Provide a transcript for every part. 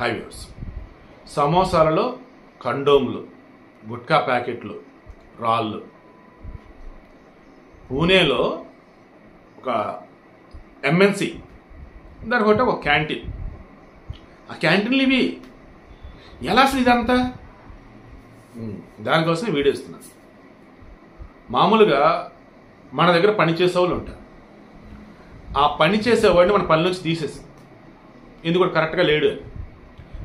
Highways సమోసాలలో కండోములు, gutka ప్యాకెట్లు, రాళ్ళు. పూణేలో ఒక ఎంఎన్సి దాని ఒకటి ఒక క్యాంటీన్. ఆ క్యాంటీన్లు ఇవి ఎలా అసలు ఇదంతా? దానికోసం వీడియో ఇస్తున్నాను. మామూలుగా మన దగ్గర పని చేసేవాళ్ళు ఉంటారు. ఆ పని చేసేవాడిని మన పని నుంచి తీసేసి ఎందుకు కరెక్ట్గా లేడు అని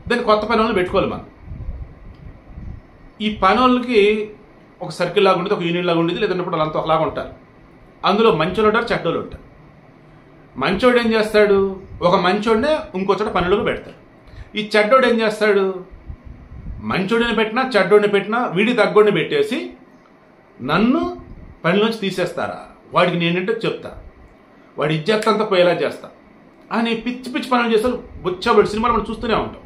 దాన్ని కొత్త పని వాళ్ళు పెట్టుకోవాలి మనం. ఈ పని వాళ్ళకి ఒక సర్కిల్ లాగా ఉండేది, ఒక యూనియన్ లాగా ఉండేది, లేదంటే వాళ్ళంతా ఒకలాగా ఉంటారు. అందులో మంచోళ్ళు ఉంటారు, చెడ్డోళ్ళు ఉంటారు. మంచోడు ఏం చేస్తాడు, ఒక మంచోడినే ఇంకో చోట పనులకు పెడతాడు. ఈ చెడ్డోడు ఏం చేస్తాడు, మంచోడిని పెట్టినా చెడ్డోడిని పెట్టినా వీడి తగ్గోడిని పెట్టేసి నన్ను పనిలోంచి తీసేస్తారా, వాడికి నేనేంటో చెప్తా, వాడి ఇజ్జత్ అంతా పోయేలా చేస్తా అని పిచ్చి పిచ్చి పనులు చేస్తారు. బుచ్చబడి సినిమాలు మనం చూస్తూనే ఉంటాం.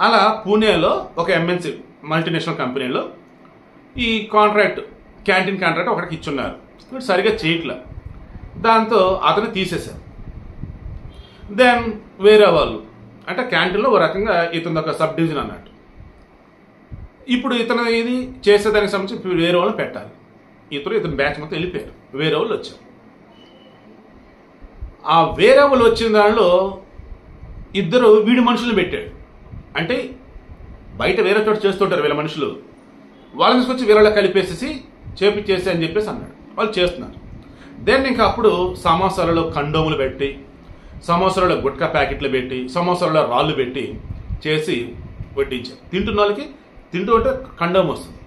అలా పూణేలో ఒక ఎంఎన్సి మల్టీనేషనల్ కంపెనీలో ఈ కాంట్రాక్ట్, క్యాంటీన్ కాంట్రాక్ట్ ఒకటికి ఇచ్చున్నారు. వీడు సరిగ్గా చేయట్లా, దాంతో అతను తీసేశారు. దెన్ వేరే వాళ్ళు అంటే క్యాంటీన్లో ఒక రకంగా ఇతను ఒక సబ్ డివిజన్ అన్నట్టు. ఇప్పుడు ఇతను ఇది చేసేదానికి సంబంధించి వేరే వాళ్ళు పెట్టాలి. ఇతను బ్యాచ్ మొత్తం వెళ్ళిపోయారు, వేరే వాళ్ళు వచ్చారు. ఆ వేరే వాళ్ళు వచ్చిన దానిలో ఇద్దరు వీడి మనుషులు పెట్టాడు. అంటే బయట వేరే చోట చేస్తుంటారు వీళ్ళ మనుషులు, వాళ్ళని తీసుకొచ్చి వీళ్ళ కలిపేసేసి చేపించేసి అని చెప్పేసి అన్నాడు. వాళ్ళు చేస్తున్నారు. దెన్ ఇంకా అప్పుడు సమోసాలలో కండోములు పెట్టి, సమోసాలలో గుట్కా ప్యాకెట్లు పెట్టి, సమోసాలలో రాళ్ళు పెట్టి చేసి వడ్డించారు. తింటున్న వాళ్ళకి తింటూ ఉంటే కండోము వస్తుంది,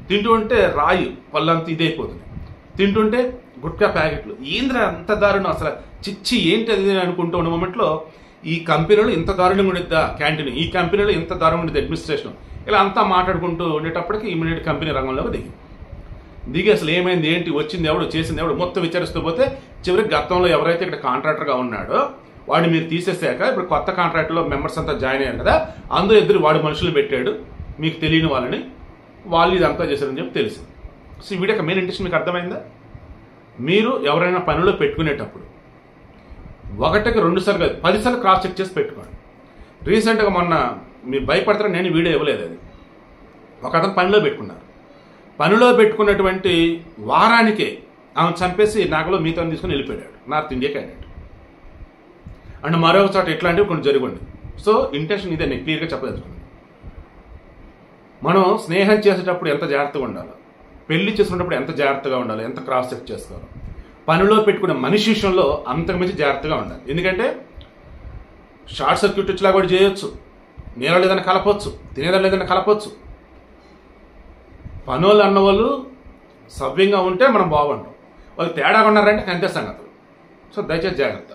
తింటూ ఉంటే రాయి పళ్ళంతా ఇదైపోతుంది, తింటుంటే గుట్కా ప్యాకెట్లు. ఏంద్ర అంత దారుణం అసలు, చిచ్చి ఏంటి అది అనుకుంటూ ఉన్న మూమెంట్లో ఈ కంపెనీలో ఇంత దారుణంగా ఉండేద్దా క్యాంటీన్, ఈ కంపెనీలో ఇంత దారుణంగా ఉండేది అడ్మినిస్ట్రేషన్, ఇలా అంతా మాట్లాడుకుంటూ ఉండేటప్పటికి ఇమీడియట్ కంపెనీ రంగంలోకి దిగి అసలు ఏమైంది, ఏంటి, వచ్చింది ఎవడు, చేసింది ఎవడు మొత్తం విచారిస్తూ పోతే చివరికి గతంలో ఎవరైతే ఇక్కడ కాంట్రాక్టర్గా ఉన్నాడో వాడిని మీరు తీసేసాక ఇప్పుడు కొత్త కాంట్రాక్ట్లో మెంబర్స్ అంతా జాయిన్ అయ్యారు కదా, అందులో ఇద్దరు వాడు మనుషులు పెట్టాడు, మీకు తెలియని వాళ్ళని, వాళ్ళు ఇదంతా చేశారని చెప్పి తెలిసింది. సో ఈ వీడియో మెయిన్ ఇంటెన్షన్ మీకు అర్థమైందా? మీరు ఎవరైనా పనిలో పెట్టుకునేటప్పుడు ఒకటికి 2 సార్లు కాదు 10 సార్లు క్రాస్ చెక్ చేసి పెట్టుకోండి. రీసెంట్గా మొన్న మీరు భయపడతారని నేను వీడియో ఇవ్వలేదు. అది ఒక అతను పనిలో పెట్టుకున్నారు. పనిలో పెట్టుకున్నటువంటి వారానికే ఆమె చంపేసి నాగలో మీతో తీసుకుని వెళ్ళిపోయాడు, నార్త్ ఇండియా క్యాండిడేట్. అండ్ మరొక చోట ఇట్లాంటివి కొన్ని జరిగింది. సో ఇంటెన్షన్ ఇదే, నేను క్లియర్గా చెప్పదలుచుకున్నాను. మనం స్నేహం చేసేటప్పుడు ఎంత జాగ్రత్తగా ఉండాలో, పెళ్లి చేసుకున్నప్పుడు ఎంత జాగ్రత్తగా ఉండాలి, ఎంత క్రాస్ చెక్ చేసుకోవాలి, పనిలో పెట్టుకునే మనిషి విషయంలో అంతకు మించి జాగ్రత్తగా ఉండాలి. ఎందుకంటే షార్ట్ సర్క్యూట్ వచ్చేలా కూడా చేయొచ్చు, నీళ్ళ లేదని కలపవచ్చు, తినేదాన్ని లేదని కలపవచ్చు. పనులు అన్నవాళ్ళు సవ్యంగా ఉంటే మనం బాగుంటాం, వాళ్ళు తేడాగా ఉన్నారంటే అంతే సంగతులు. సో దయచేసి జాగ్రత్త.